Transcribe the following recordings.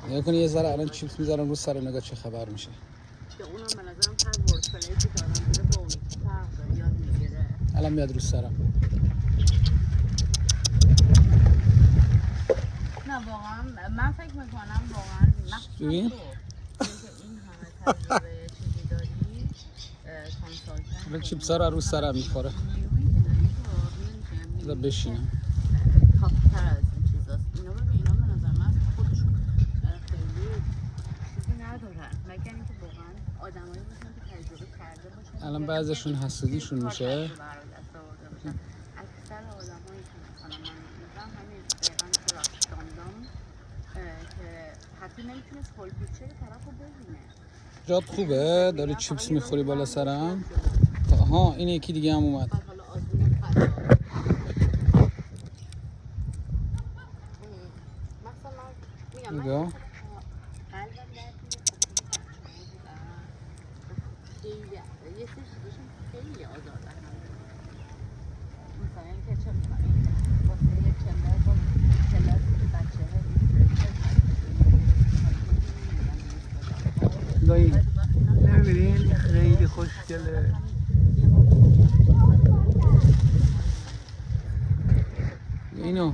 نگاه کنی یه ذره الان چیپس میذارم رو سر نگاه چه خبر میشه. که اونم به نظرم هر ورد پلیتی که آدم بده با اون فرق داره یاد میگیره. الان میاد رو سرم. نه واقعا من فکر میکنم واقعا مخصوصا تو ببین که این همه تجربه چیزی داری کانسالتنت الان چیپس ها رو سرم میخوره. نیرویی که داری تو بذار بشینم. تاپتر از این چیزاست. اینا ببین اینا به نظر من خودشون خیلی چیزی ندارن مگر اینکه واقعا آدمایی باشن که تجربه کرده باشن. الان بعضشون حسودیشون میشه. اکثر آدمایی که مثلا من میدونم همین دقیقا تو رفتاندام که حتی نمیتونست هول پیکچر طرف رو ببینه. جات خوبه؟ داری چیپس میخوری بالا سرم؟ ها این یکی دیگه هم اومد. حالا آزمون خطا مثلا میگم نگاه قلبم خیلی یه سری چیزاشون خیلی آزاردهنده. مثلا اینکه چه می‌کنی واسه یه چمبر با کلاس بچه‌ها نمی‌بینین خیلی خوشگله. اینو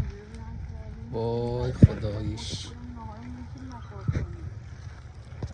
وای خداییش